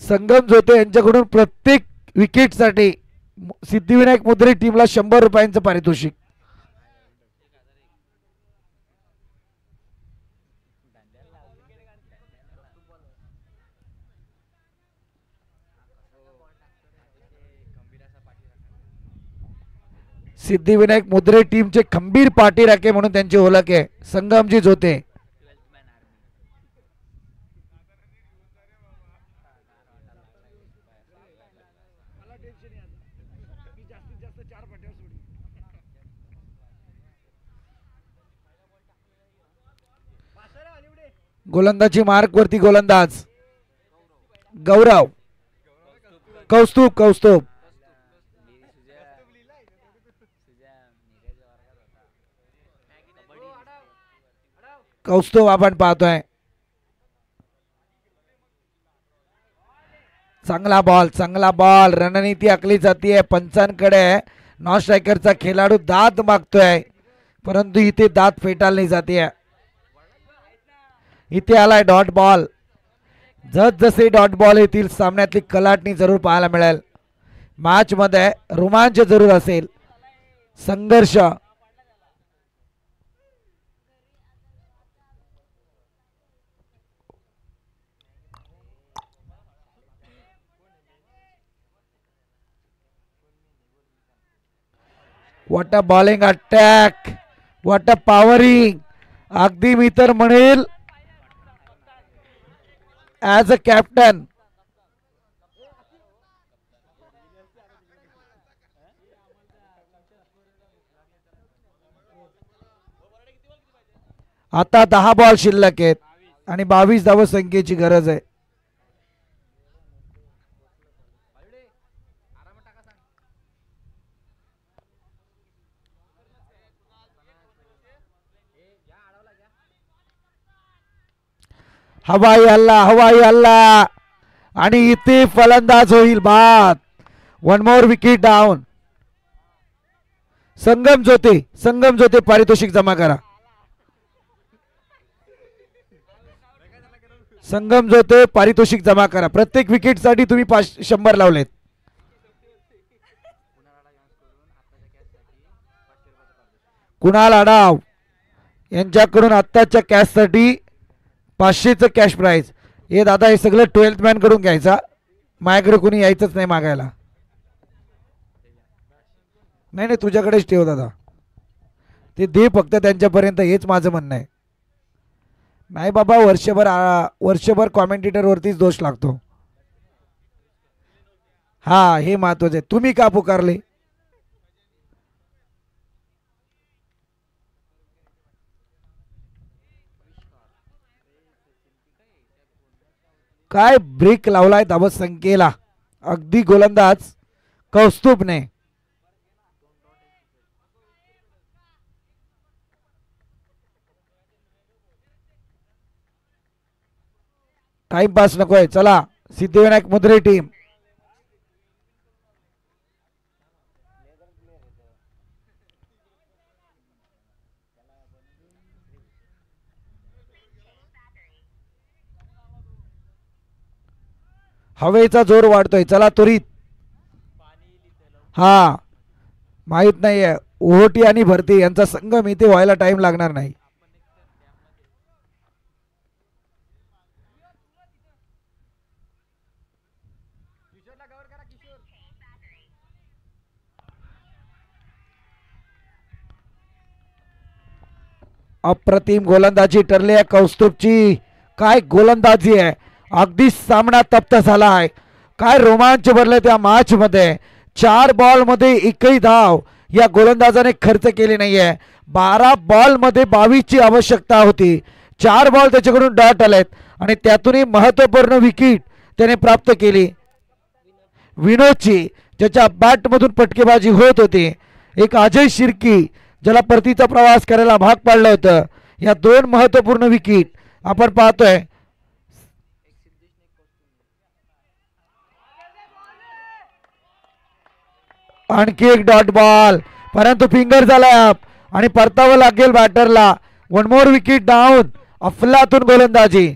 संगम जोते यांच्याकडून प्रत्येक विकेटसाठी सिद्धिविनायक मुद्रे टीमला 100 रुपयांचं पारितोषिक. सिद्धिविनायक मुद्रे टीमचे खंबीर पाठी राखे म्हणून त्यांची ओळख आहे संगमजी जोते. गोलंदाजी मार्क वरती गोलंदाज गौरव कौस्तुभ कौस्तुभ कौस्तुभ आपण पाहतोय. चांगला बॉल रणनीती आखली जाते पंचांकडे. नॉन स्ट्रायकरचा खेळाडू दाद मागतोय परंतु इथे दाद फेटाळली नाही जाते. इथे आलाय डॉट बॉल. जसे डॉट बॉल येतील सामन्यातली कलाटणी जरूर पाहायला मिळेल. मॅच मध्ये रोमांच जरूर असेल, संघर्ष. What a bowling attack, what a powering. अगदी मी तर म्हणेल ॲज अ कॅप्टन आता 10 बॉल शिल्लक आहेत आणि 22 धाव संख्येची गरज आहे. हवाई हल्ला आणि इथे फलंदाज होईल बाद. 1 मोर विकेट डाऊन. संगम जोते पारितोषिक जमा करा. संगम जोते पारितोषिक जमा करा. प्रत्येक विकेट साठी तुम्ही 100 लावलेत. कुणाल आडाव यांच्याकडून आत्ताच्या कॅश साठी 500चं कॅश प्राइज. हे दादा हे सगळं 12th मॅन कडून घ्यायचा, माझ्याकडे कोणी यायचंच नाही मागायला. नाही तुझ्याकडेच ठेव दादा, ते दे फक्त त्यांच्यापर्यंत, हेच माझं म्हणणं आहे. नाही बाबा वर्षभर कॉमेंटेटर वरतीच दोष लागतो. हा हे महत्वाचं आहे. तुम्ही का पुकारले? काय ब्रेक लावलाय धावत संख्येला अगदी गोलंदाज कौस्तुभने. टाइमपास नकोय. चला सिद्धिविनायक मुद्रे टीम हवेचा जोर वाढतोय. चला त्वरित. हा माहित नाहीये ओहोटी आणि भरती यांचा संगम इथे व्हायला टाइम लागणार नाही. अप्रतिम गोलंदाजी ठरली आहे कौस्तुभची. काय गोलंदाजी आहे. अगदी सामना तप्त झाला आहे. काय रोमांच भरले त्या मॅच मध्ये. 4 बॉल मध्ये एकही धाव या गोलंदाजाने खर्च केली नाहीये. 12 बॉल मध्ये 22 ची आवश्यकता होती. 4 बॉल त्याच्याकडून डॉट आलेत आणि त्यातूनही महत्वपूर्ण विकेट त्याने प्राप्त केली. विनोदची ज्याच्या बॅट मधून पटकेबाजी होत होती. एक अजय शिर्की ज्याला परतीचा प्रवास करायला भाग पाडलं होतं. या 2 महत्वपूर्ण विकेट आपण पाहतोय. आणखी एक डॉट बॉल परंतु फिंगर झाला आणि परतावं लागेल बॅटरला. 1 मोर विकेट डाऊन. अफलातून गोलंदाजी.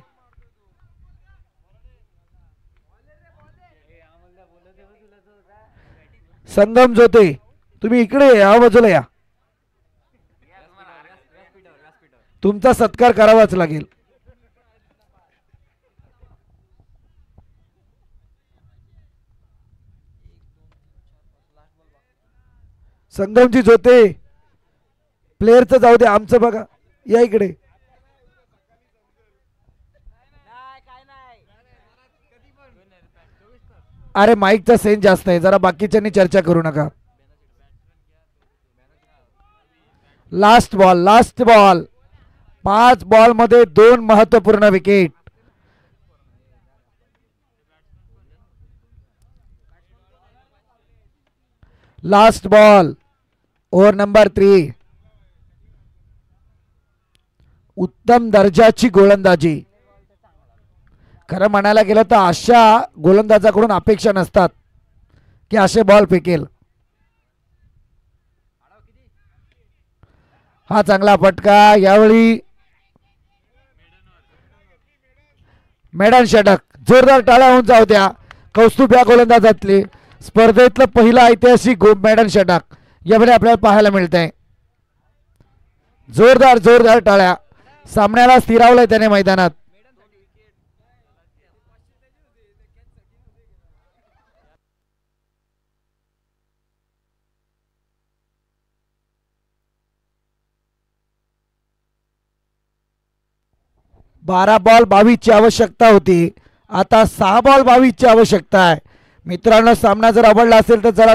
संगम जोते तुम्ही इकडे या बाजूला या. तुमचा सत्कार करावाच लागेल. संगमची जोते प्लेअरचं जाऊ दे, आमचं बघा. या इकडे. अरे माईकचा सेन जास्त आहे, जरा बाकीच्यांनी चर्चा करू नका. लास्ट बॉल 5 बॉल मध्ये 2 महत्वपूर्ण wicket. Last ball over number 3. उत्तम दर्जाची गोलंदाजी. खरं म्हणायला गेलं तर अशा गोलंदाजाकडून अपेक्षा नसतात की असे बॉल फेकेल. हा चांगला फटका. यावेळी मेडन षटक. जोरदार टाळ्या होऊन जाऊ द्या. कौस्तुभ या गोलंदाजातले स्पर्धेतलं पहिलं ऐतिहासिक मेडन षटक यावेळी आपल्याला पाहायला मिळतंय. जोरदार टाळ्या. सामन्याला स्थिरावलंय त्याने मैदानात. बारा बॉल 22 ची आवश्यकता होती. आता 6 बॉल 22 ची आवश्यकता आहे. मित्रांनो, सामना जर आवडला असेल तर जरा